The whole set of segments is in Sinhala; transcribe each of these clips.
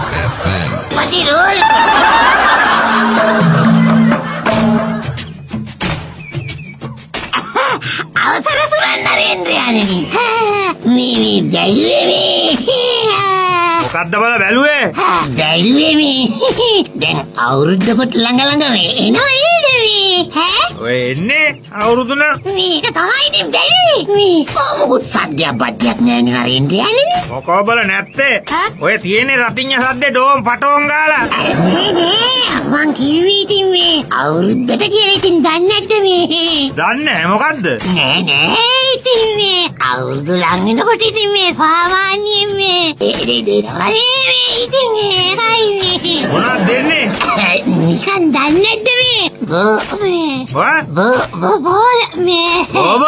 FM. Patirul. අවසර සුරන්දරේන්ද්‍රයන්නි. මේ බැලුවේ මොකද්ද බල බැලුවේ? බැලුවේ මේ. දැන් අවුරුද්දකට ළඟ එනවා නේද මේ? ඔය එන්නේ අවුරුදු නම් මේක තමයි ඉතින් බැලුවේ. මේ කොමුකුත් සද්දයක් බද්දයක් නෑ නරේන්ද්‍රයන්නි. මොකෝ බල නැත්තේ? ඔය තියෙන්නේ රතිඤ්ඤ සද්දේ ඩෝම් පටෝම් ගාලා. නෑ මං කිව්වේ ඉතින් මේ අවුරුද්දට කියලා ඉතින් දන්නේ නැද්ද මේ? දන්නේ මොකද්ද? නෑ ඉතින් මේ අවුරුදු ලං වෙනකොට ඉතින් මේ සාමාන්‍යයෙන් මේ ඉතින් මේකයි මොනවද දෙන්නේ? නිකන් දන්නේ නැද්ද මේ? මේ බෝබ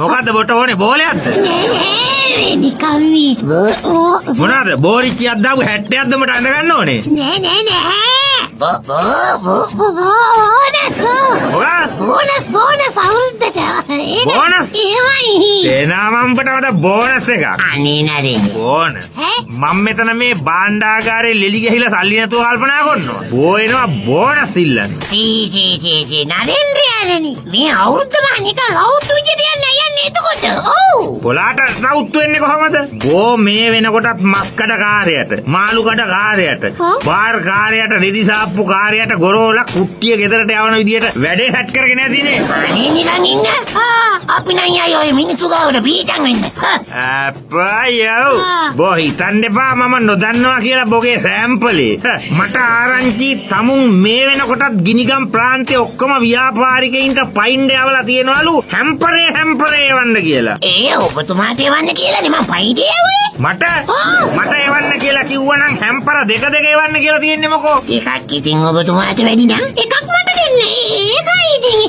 මොකද්ද බොට ඕනේ බෝලයක්ද? නෑ නිකන් මේ මොනවාද බෝරිච්චියක් දාපු 70ක්ද මට අඳ ගන්න ඕනේ? නෑ බෝනස් අවුරුද්දට බෝනස්? ඒවයි එනවා මම උඹට බෝනස් එකක්. අනේ නරේ බෝනස් මම මෙතන මේ භාණ්ඩාගාරේ ලෙලි ගහිලා සල්ලි නැතුව කල්පනා කරනවා. බෝ එනවා බෝනස් ඉල්ලන්න. සී නරේන්ද්‍රයන්නි මේ අවුරුද්දම නිකන් රවුතු විදියට යන්නේ එතකොට. ඔව් පොලාට රවුතු වෙන්නේ කොහමද? බෝ මේ වෙනකොටත් මස්කඩ කාර්යයට, මාළු කඩ කාර්යයට, බාර් කාර්යයට, රෙදි සාප්පු කාර්යයට ගොරෝලා කුට්ටිය ගෙදරට යවන විදියට වැඩේ හැට් කරගෙන ඇතිනේ. අනේ නිකන් ඉන්න. අපි නම් යයි ඔය මිනිස්සු ගාවට බීචන් වෙන්න. අප්පයෝ බෝ හිතන්න එපා මම නොදන්නවා කියලා බොගේ සෑම්පලේ. මට ආරංචි තමුන් මේ වෙනකොටත් ගිනිගම් ප්‍රාන්තයේ ඔක්කොම ව්‍යාපාරිකයින්ට පයින්ඩ යවලා තියනවලු හැම්පරේ එවන්න කියලා. ඔබතුමාට එවන්න කියලානේ මම පයින්ඩ යවුවේ. මට එවන්න කියලා කිව්වනම් හැම්පර දෙක එවන්න කියලා තියෙන්නේ මොකෝ? එකක් ඉතින් ඔබතුමාට වැඩි නම් එකක් මට දෙන්න. ඒකයි ඉතින්.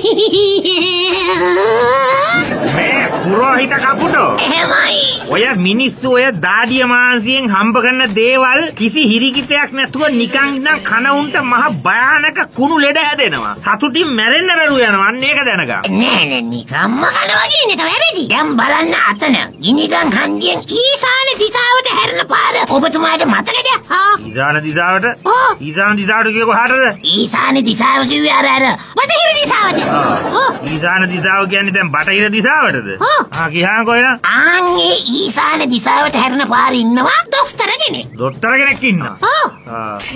මේ පුරෝහිත කපුටෝ. එහෙමයි. ඔය මිනිස්සු ඔය දාඩිය මාංශයෙන් හම්බ කරන දේවල් කිසි හිරිකිතයක් නැතුව නිකන් ඉඳන් කන උන්ට මහ භයානක කුණු ලෙඩ හැදෙනවා. සතුටින් මැරෙන්න බැරුව යනවා. අන්න ඒක දැනගන්න. නෑ නිකම්ම කනවා කියන එක වැරදි. දැන් බලන්න අතන ගිනිගම් හන්දියෙන් ඊසාන දිශාවට හැරෙන පාර ඔබතුමාට මතකද? ඊසාන දිශාවට? ඊසාන දිශාවට කිය කොහාටද? ඊසාන දිශාව කිව්වේ අර බටහිර දිශාවට. ඊසාන දිශාව කියන්නේ දැන් බටහිර දිශාවටද? ගියාම කොහෙද? ආන්නේ ඊසාන දිශාවට හැරෙන පාරේ ඉන්නවා දොස්තර කෙනෙක්. දොස්තර කෙනෙක් ඉන්නවා.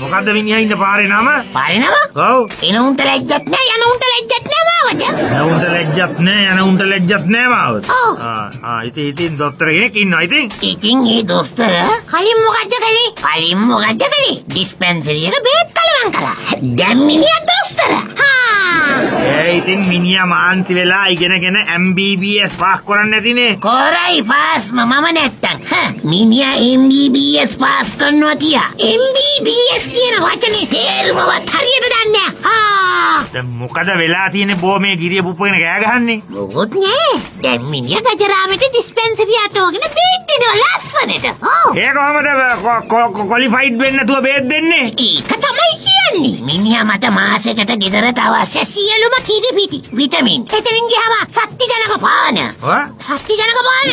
මොකද්ද මිනිහා ඉන්න පාරේ නම? පාරේ නම? ඔව්. එන උන්ට ලැජ්ජත් නෑ යන උන්ට ලැජ්ජත් නෑ මාවට. එන උන්ට ලැජ්ජත් නෑ යන උන්ට ලැජ්ජත් නෑ මාවට. ඉතින් දොස්තර කෙනෙක් ඉන්නවා ඉතින්. ඉතින් ඒ දොස්තර කලින් මොකද්ද කළේ? ඩිස්පෙන්සරි එක බෙහෙත් කලවම් කළා. දැන් මිනිහා දොස්තර. ඉතින් මිනිහා මාන්සි වෙලා ඉගෙනගෙන MBBS පාස් කරන්නේ නැතිනේ. කොරයි පාස්ම මම නැත්තම්. මිනිහා MBBS පාස් කරනවා තියා. MBBS කියන වචනේ තේරුමවත් හරියට දන්නේ නැහැ. දැන් මොකද වෙලා තියෙන්නේ බෝ මේ ගිරිය පුප්පගෙන කෑ ගහන්නේ? මොකොත් නෑ. දැන් මිනිහා ගජරාමේ ඩිස්පෙන්සරි අතෝගෙන බෙහෙත් දෙනවා ලස්සනට. ඒ කොහමද ක්වොලිෆයිඩ් වෙන්න නැතුව බෙහෙත් දෙන්නේ? ඒක තමයි කියන්නේ. මිනිහා මට මාසෙකට ගෙදරට අවශ්‍ය සියලුම කිරිපිටි, විටමින්, එතනින් ගියාම ශක්තිජනක පාන. ශක්තිජනක පාන.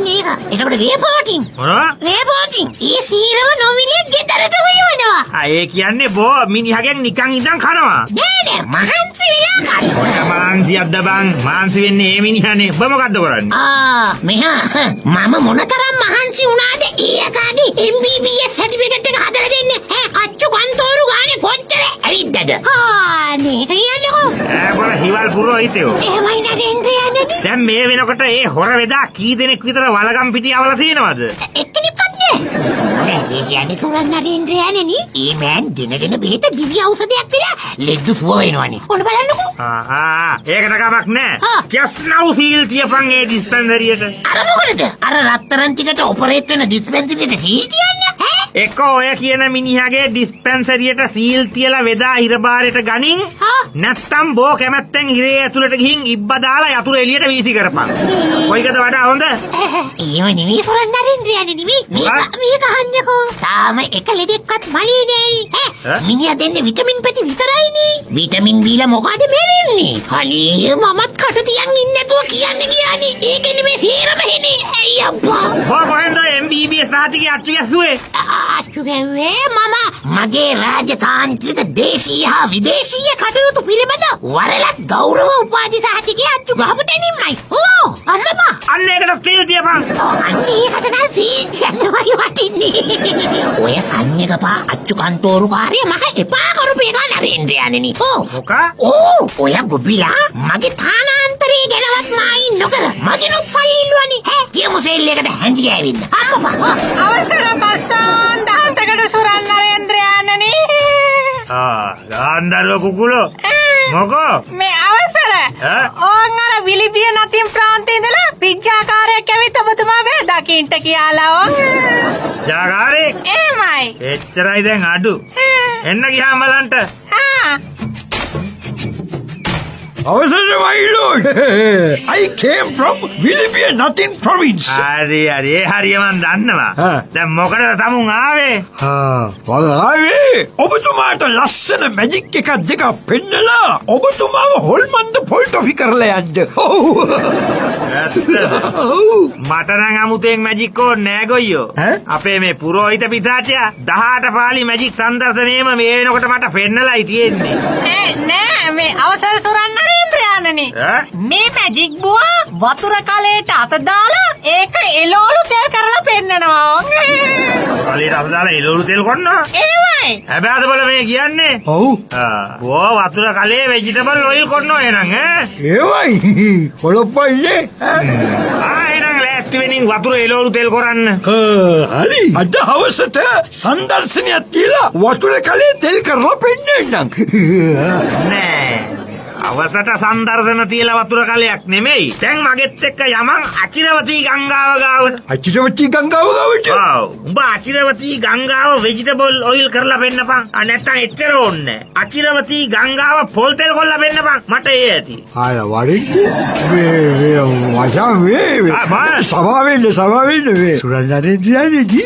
මේක. ඒකට රේපෝටින්. මොනවා? රේපෝටින්. ඒ සීරව නොමිලේ ගෙදරටම යවනවා. ඒ කියන්නේ බෝ මිනිහගෙන් නිකන් ඉඳන් කනවා. නෑ මහන්සි වෙලා කනවා. මාන්සියක්ද බං? මාන්සි වෙන්නේ මේ මිනිහනේ. ඔබ මොකද්ද කරන්නේ? මෙහා මම මොනතරම් මහන්සි වුණාද ඒකාගේ MBBS සර්ටිෆිකේට් එක හදලා දෙන්නේ. අච්චු කන්තෝරු ගානේ කොච්චර ඇවිද්දද? මේක කියන්නකෝ. බල හිවල් පුරෝහිතයෝ. එහෙමයි නේන්ද්‍රයන්නි. දැන් මේ වෙනකොට ඒ හොර වෙදා කී දෙනෙක් විතර වලගම් පිටියවලා තියෙනවද? එක්කෙනෙක්වත් නෑ. ඒ කියන්නේ තුරන් නේන්ද්‍රයන්නි. ඒ මෑන් දිනගෙන බෙහෙත දිව්‍ය ඖෂධයක් විලා ලෙඩ සුව වෙනවනේ. ඔන්න බලන්නකෝ. ඒකට කමක් නෑ. කැස්නව් සීල් තියපන් ඒ ඩිස්පෙන්සරියට. අර මොකටද? අර රත්තරන් ටිකට ඔපරේට් වෙන ඩිස්පෙන්සරියට සීල් තියන්නේ. එක ඔය කියන මිනිහගේ ඩිස්පෙන්සරියට සීල් තියලා වෙදා හිරබාරයට ගනින්. නැත්තම් බෝ කැමැත්තෙන් හිරේ ඇතුළට ගිහින් ඉබ්බා දාලා යතුරු එළියට වීසි කරපන්. කොයිකද වඩා හොඳ? එහෙම නෙමෙයි සොරන් නරින්ද්‍රයනි නෙමෙයි. මේක අහන්නකෝ. තාම එක ලෙඩෙක්වත් මලී නෑනේ. මිනිහා දෙන්නේ විටමින් පැටි විතරයිනේ. විටමින් බීලා මොකද මෙරෙන්නේ? අනේ මමත් කට තියන් ඉන්නේ නැතුව කියන්නේ ගියානේ. ඒක නෙමෙයි සීරම හෙනේ. ඇයි අම්මා. බෝ කොහෙන්ද MBBS සාතිකේ අච්චු ගැස්සුවේ? අච්චු ගැව්වේ මම මගේ රාජතාන්ත්‍රික දේශීය හා විදේශීය කටයුතු පිළිබඳ වරලක් ගෞරව උපාධි සහතිකයේ අච්චු ගහපු දෙනින්මයි. ඕ අම්මපා. අන්න ඒකට තේල් තියපන්. අන්න ඒකට නම් සීන්චන්නමයි වටින්නේ. ඔය සංයකපා අච්චු කන්තෝරුකාරය මට එපා කරපු එක නරේන්ද්‍රයාණෙනි. ඕ ඔය ගොබිලා මගේ තානාන්තරේ ගැනවත් මායින් නොකර මගෙනුත් සල්ලි ඉල්ලුවනි. කියමු සෙල් එකට හැංජි ගෑවින්න. අම්මපා. අවසර පස්සාන් දහසකට සුරන් නරේන්ද්‍රයාණනි. ගාන්ධර්ව කුකුලෝ. මොකෝ? මේ අවසර. ඕන් අර විලිබිය නතින් ප්‍රාන්තේ ඉඳලා පිච්චාකාරයෙක් ඇවිත් ඔබතුමා වේ දකින්ට කියලා ඕන්. ජාකාරයෙක්? එහෙමයි. එච්චරයි දැන් අඩු. එන්න ගියාම බලන්න. අවසර my lord. I came from Willoughby Nothing province. හරි මන් දන්නවා. දැන් මොකටද තමුන් ආවේ? මම ආවේ ඔබතුමාට ලස්සන මැජික් එකක් දෙකක් පෙන්නලා ඔබතුමාව හොල්මන්ද පොල්ටොෆි කරලා යන්න. මට නම් අමුතෙන් මැජික් ඕනේ නෑ ගොයියෝ. අපේ මේ පුරෝහිත පිටාචයා 18 පාලි මැජික් සංදර්ශනයේම මේ වෙනකොට මට පෙන්නලායි තියෙන්නේ. නෑ මේ අවසර සුරන් නරේන්ද්‍රයාණනි. මේ මැජික් බුවා වතුර කලයට අත දාලා ඒක එළවලු තෙල් කරලා පෙන්නනවා. කලයට අත දාලා එළවලු තෙල් කරනවා? එහෙමයි. හැබැයිද බල මේ කියන්නේ? ඔව්. වතුර කලයේ ভেජිටබල් ඔයිල් කරනවා එහෙනම් ඒවයි. කොළොප්පයිනේ. එහෙනම් ලෑස්ති වෙනින් වතුර එළවලු තෙල් කරන්න. හරි. අද හවසට සංදර්ශනයක් තියලා වතුර කලේ තෙල් කරලා පෙන්නන්නම්. නෑ. අවසට සංදර්ශන තියලා වතුර කලයක් නෙමෙයි. දැන් මගෙත් එක්ක යමන් අචිරවතී ගංගාව ගාවට. අචිරවතී ගංගාව ගාවට? ඔව්. උඹ අචිරවතී ගංගාව ভেජිටබල් ඔයිල් කරලා පෙන්නපන්. නැත්තම් එච්චර ඕනේ නෑ. අචිරවතී ගංගාව පොල් තෙල් කරලා පෙන්නපන්. මට ඒ ඇති. වරින්නේ. සභාවෙන්න වේ. සුරන් නරේන්ද්‍රයාණෙනි.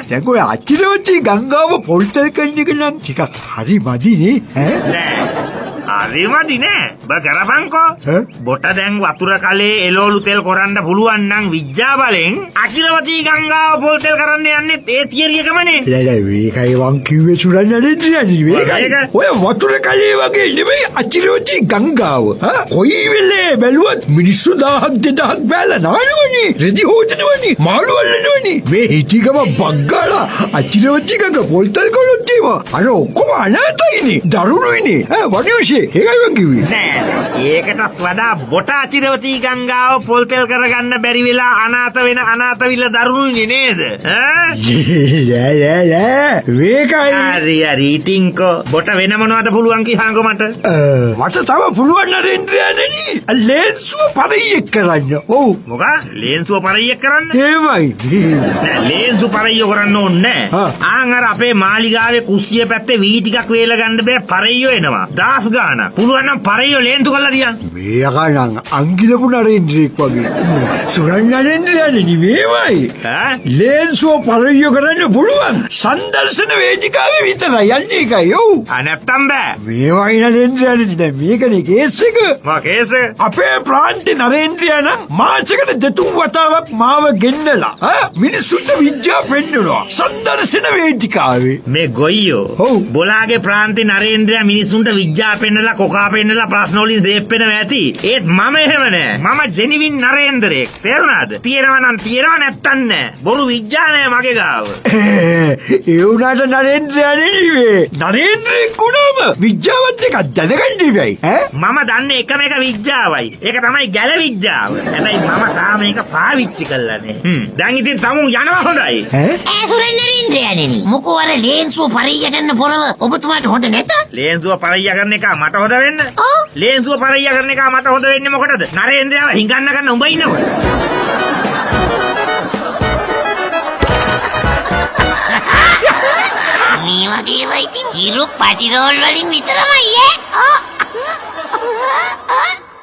දැන් ඔය අචිරවතී ගංගාව පොල් තෙල් කරන එක නම් ටිකක් හරි මදිනේ. නෑ. හරිමදි නෑ. බ කරපන්කෝ. බොට දැන් වතුර කලේ එළවලු තෙල් කරන්න පුළුවන් නම් විද්‍යා බලෙන් අචිරවතී ගංගාව පොල් තෙල් කරන්න යන්නේ ඒ තියරි එකමනේ. මේකයි වන් කිව්වේ සුරන් නරේන්ද්‍රයාණෙනි. ඔය වතුර කලේ වගේ නෙමෙයි අචිරවතී ගංගාව. කොයි වෙලේ බැලුවත් මිනිස්සු 1000ක් 2000ක් බැලලා නානවනේ. රෙදි හොදනවනේ. මාළු අල්ලනවනේ. මේ හිටිගම බග්ගාලා අචිරවතී ගංග පොල් තෙල් කළොත් අර ඔක්කොම අනාතයිනේ. දරුණුයිනේ. වඩියෝෂේ ඒකයි වන් කිව්වේ. නෑ. ඒකටත් වඩා බොට අචිරවතී ගංගාව පොල් තෙල් කරගන්න බැරි වෙලා අනාත වෙන අනාතවිල්ල දරුණුනේ නේද? මේකයි. හරි ඉතින්කෝ බොට වෙන මොනවද පුළුවන් කියහන්කෝ මට? මට තව පුළුවන් නරේන්ද්‍රයාණෙනි. ලේන්සුව පරියෙක් කරන්න. ඔව්. මොකක්? ලේන්සුව පරියෙක් කරන්න? එහෙමයි. නෑ ලේන්සුව පරිය කරන්න ඕනේ නෑ. ආන් අර අපේ මාලිගාවේ කුස්සිය පැත්තේ වී ටිකක් වේල ගන්න බෑ පරියෝ එනවා. දාස් ගාන. පුළුවන් නම් පරියෝ ලේන්සු කරලා දියන්. මේකනම් අංගිලපු නරේන්ද්‍රෙක් වගේ. සුරන් නරේන්ද්‍රයාණෙනි මේවයි. ලේන්සුව පරියෝ කරන්න පුළුවන්. සංදර්ශන වේදිකාවේ විතරයි යන්නේ එකයි. ඔව්. නැත්තම් බෑ. මේවයි නරේන්ද්‍රයාණෙනි දැන් මේකනේ කේස් එක. මොකක් කේස් එක? අපේ ප්‍රාන්තේ නරේන්ද්‍රයාණන් මාසෙකට දෙතුන් වතාවක් මාව ගෙන්නලා මිනිස්සුන්ට විද්‍යාව පෙන්නනවා. සංදර්ශන වේදිකාවේ. මේ ගොයියෝ බොලාගේ ප්‍රාන්තේ නරේන්ද්‍රයා මිනිස්සුන්ට විද්‍යාව පෙන්නලා කොකා පෙන්නලා ප්‍රශ්න වලින් සේප් වෙන ඇති. ඒත් මම එහෙම නෑ. මම ජෙනිවින් නරේන්ද්‍රෙක්. තේරුණාද? තියෙනවා නම් තියෙනවා නැත්තම් නෑ. බොරු විද්‍යාව නෑ මගේ ගාව. ඒ උනාට නරේන්ද්‍රයාණෙනි වේ. නරේන්ද්‍රෙක් වුණාම විද්‍යාවත් එකක් දැනගන්න ඉවයි. මම දන්නේ එකම එක විද්‍යාවයි. ඒක තමයි ගැල විද්‍යාව. හැබැයි මම තාම ඒක පාවිච්චි කරලා නෑ. දැන් ඉතින් තමුන් යනවා හොඳයි. සුරන් නරේන්ද්‍රයාණෙනි. මොකෝ අර ලේන්සුව පරිය ගන්න පොරව ඔබතුමාට හොඳ නැත? ලේන්සුව පරිය කරන එක මට හොඳ වෙන්න? ලේන්සුව පරිය කරන එක මට හොඳ වෙන්නේ මොකටද? නරේන්ද්‍රයාව හිඟන්න ගන්න උඹ ඉන්නකොට. මේ වගේ වයිති හිරු පටිරෝල් වලින් විතරමයි ඈ.